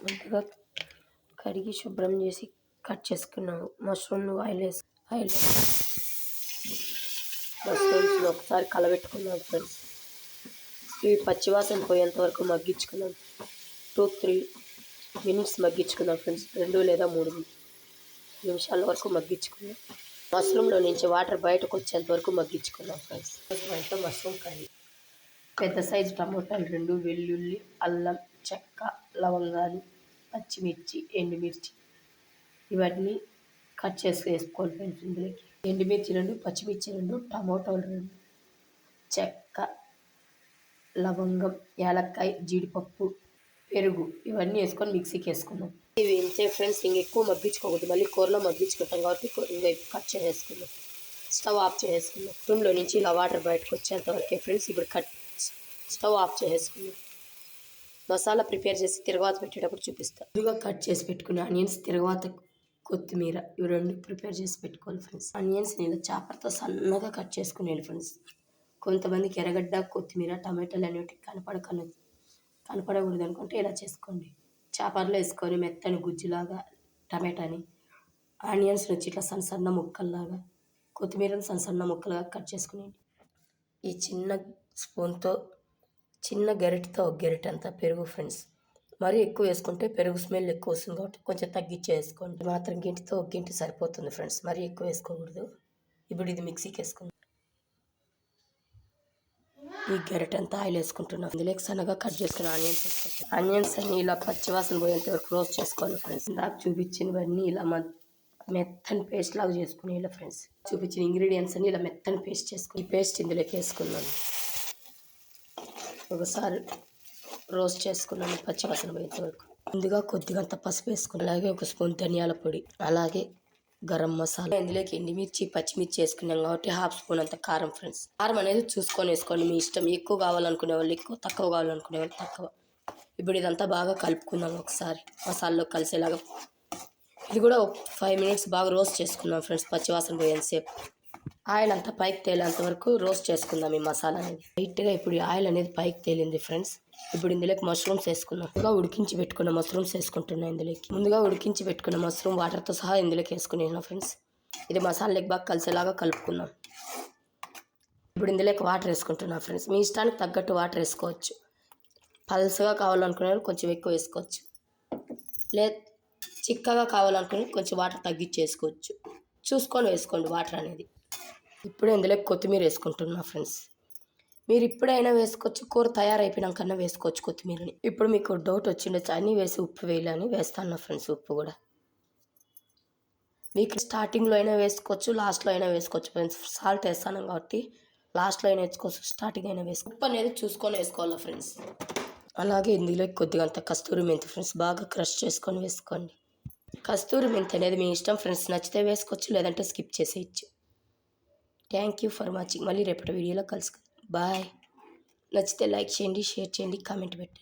ముందుగా కడిగి శుభ్రం చేసి కట్ చేసుకున్నాను. మష్రూమ్ను ఆయిల్ మష్రూమ్స్ని ఒకసారి కలబెట్టుకున్నాను ఫ్రెండ్స్. ఇవి పచ్చివాసన పోయేంత వరకు మగ్గించుకున్నాను. 2-3 మినిట్స్ మగ్గించుకున్నాం ఫ్రెండ్స్. 2 లేదా 3 నిమిషాల వరకు మగ్గించుకున్నాం. మష్రూమ్లో నుంచి వాటర్ బయటకు వచ్చేంత వరకు మగ్గించుకున్నాం ఫ్రెండ్స్. మా ఇంట్లో మష్రూమ్ కర్రీ. పెద్ద సైజు టమోటాలు 2, వెల్లుల్లి, అల్లం, చెక్క, లవంగాలు, పచ్చిమిర్చి, ఎండుమిర్చి ఇవన్నీ కట్ చేసి వేసుకోవాలి ఫ్రెండ్స్. ఇందులోకి ఎండుమిర్చి 2, పచ్చిమిర్చి 2, టమోటాలు 2, చెక్క, లవంగం, యాలక్కాయ, జీడిపప్పు, పెరుగు ఇవన్నీ వేసుకొని మిక్సీకి వేసుకుందాం. ఇవి ఇంతే ఫ్రెండ్స్. ఎక్కువ మగ్గించుకోకూడదు, మళ్ళీ కూరలో మగ్గించుకుంటాం కాబట్టి ఇంకా కట్ చేసేసుకుందాం. స్టవ్ ఆఫ్ చేసేసుకుందాం. రూమ్లో నుంచి ఇలా వాటర్ బయటకు వచ్చేంత వరకే ఫ్రెండ్స్. ఇప్పుడు స్టవ్ ఆఫ్ చేసేసుకుందాం. మసాలా ప్రిపేర్ చేసి తిరగవాత పెట్టేటప్పుడు చూపిస్తాను. ముందుగా కట్ చేసి పెట్టుకుని ఆనియన్స్, తిరగవాత కొత్తిమీర ఇవి 2 ప్రిపేర్ చేసి పెట్టుకోవాలి ఫ్రెండ్స్. ఆనియన్స్ని ఇలా చాపర్తో సన్నగా కట్ చేసుకునేది ఫ్రెండ్స్. కొంతమందికి ఎర్రగడ్డ, కొత్తిమీర, టమాటాలు అనేవి కనపడకూడదు అనుకుంటే ఇలా చేసుకోండి. చాపర్లో వేసుకొని మెత్తని గుజ్జులాగా టమాటాని, ఆనియన్స్ వచ్చి ఇట్లా సన్న ముక్కల్లాగా, కొత్తిమీరని సన్న ముక్కలుగా కట్ చేసుకునేది. ఈ చిన్న స్పూన్తో చిన్న గరిటెతో ఒక గరిటె అంతా పెరుగు ఫ్రెండ్స్. మరీ ఎక్కువ వేసుకుంటే పెరుగు స్మెల్ ఎక్కువ వస్తుంది కాబట్టి కొంచెం తగ్గించి వేసుకోండి. మాత్రం గింటితో ఒక గింటి సరిపోతుంది ఫ్రెండ్స్. మరీ ఎక్కువ వేసుకోకూడదు. ఇప్పుడు ఇది మిక్సీకి వేసుకుందాం. ఈ గరిటె అంతా ఆయిల్ వేసుకుంటున్నాం. ఇందులోకి సన్నగా కట్ చేసుకుని ఆనియన్స్ వేసుకుంటాం. ఆనియన్స్ అన్ని ఇలా పచ్చివాసన పోయేంత వరకు రోస్ట్ చేసుకోవాలి ఫ్రెండ్స్. నాకు చూపించినవన్నీ ఇలా మెత్తని పేస్ట్ లాగా చేసుకుని ఇలా ఫ్రెండ్స్. చూపించిన ఇంగ్రీడియంట్స్ అన్ని ఇలా మెత్తని పేస్ట్ చేసుకుని ఈ పేస్ట్ ఇందులోకి వేసుకున్నాను. ఒకసారి రోస్ట్ చేసుకున్నాను పచ్చివాసన పోయేంత వరకు. ముందుగా కొద్దిగా అంత పసుపు వేసుకుని, అలాగే 1 స్పూన్ ధనియాల పొడి, అలాగే గరం మసాలా. ఇందులోకి ఎండుమిర్చి, పచ్చిమిర్చి వేసుకున్నాం కాబట్టి 1/2 స్పూన్ అంత కారం ఫ్రెండ్స్. కారం అనేది చూసుకొని వేసుకోండి, మీ ఇష్టం. ఎక్కువ కావాలనుకునే వాళ్ళు ఎక్కువ, తక్కువ కావాలనుకునే వాళ్ళు తక్కువ. ఇప్పుడు ఇదంతా బాగా కలుపుకుందాం ఒకసారి మసాలాలో కలిసేలాగా. ఇది కూడా 5 మినిట్స్ బాగా రోస్ట్ చేసుకుందాం ఫ్రెండ్స్. పచ్చివాసన పోయేంతసేపు ఆయిల్ అంతా పైకి తేలేంత వరకు రోస్ట్ చేసుకుందాం ఈ మసాలా అనేది. లైట్గా ఇప్పుడు ఆయిల్ అనేది పైకి తేలింది ఫ్రెండ్స్. ఇప్పుడు ఇందులోకి మష్రూమ్స్ వేసుకుందాం. ముందుగా ఉడికించి పెట్టుకున్న మష్రూమ్స్ వేసుకుంటున్నాను ఇందులోకి. ముందుగా ఉడికించి పెట్టుకున్న మష్రూమ్ వాటర్తో సహా ఇందులోకి వేసుకునేనా ఫ్రెండ్స్. ఇది మసాలాకి బాగా కలిసేలాగా కలుపుకుందాం. ఇప్పుడు ఇందులోకి వాటర్ వేసుకుంటున్నా ఫ్రెండ్స్. మీ ఇష్టానికి తగ్గట్టు వాటర్ వేసుకోవచ్చు. పల్సగా కావాలనుకునే కొంచెం ఎక్కువ వేసుకోవచ్చు, లేదు చిక్కగా కావాలనుకుని కొంచెం వాటర్ తగ్గించి వేసుకోవచ్చు. చూసుకొని వేసుకోండి వాటర్ అనేది. ఇప్పుడు ఇందులోకి కొత్తిమీర వేసుకుంటున్నా ఫ్రెండ్స్. మీరు ఇప్పుడైనా వేసుకోవచ్చు, కూర తయారైపోయినాకన్నా వేసుకోవచ్చు కొత్తిమీరని. ఇప్పుడు మీకు డౌట్ వచ్చిండొచ్చు అన్నీ వేసి ఉప్పు వేయాలని. వేస్తాను ఫ్రెండ్స్ ఉప్పు కూడా. మీకు స్టార్టింగ్లో అయినా వేసుకోవచ్చు, లాస్ట్లో అయినా వేసుకోవచ్చు ఫ్రెండ్స్. సాల్ట్ వేస్తాను కాబట్టి లాస్ట్లో అయినా వేసుకోవచ్చు, స్టార్టింగ్ అయినా వేసుకోవచ్చు. ఉప్పు అనేది చూసుకొని వేసుకోవాలి ఫ్రెండ్స్. అలాగే ఇందులోకి కొద్దిగా అంత కస్తూరి మెంతి ఫ్రెండ్స్ బాగా క్రష్ చేసుకొని వేసుకోండి. కస్తూరి మెంతి అనేది మీ ఇష్టం ఫ్రెండ్స్. నచ్చితే వేసుకోవచ్చు, లేదంటే స్కిప్ చేసేయచ్చు. Thank you for watching. మళ్ళీ రేపటి వీడియోలో కలుసుకుందాం. బాయ్. నచ్చితే లైక్ చేయండి, షేర్ చేయండి, కామెంట్ పెట్టండి.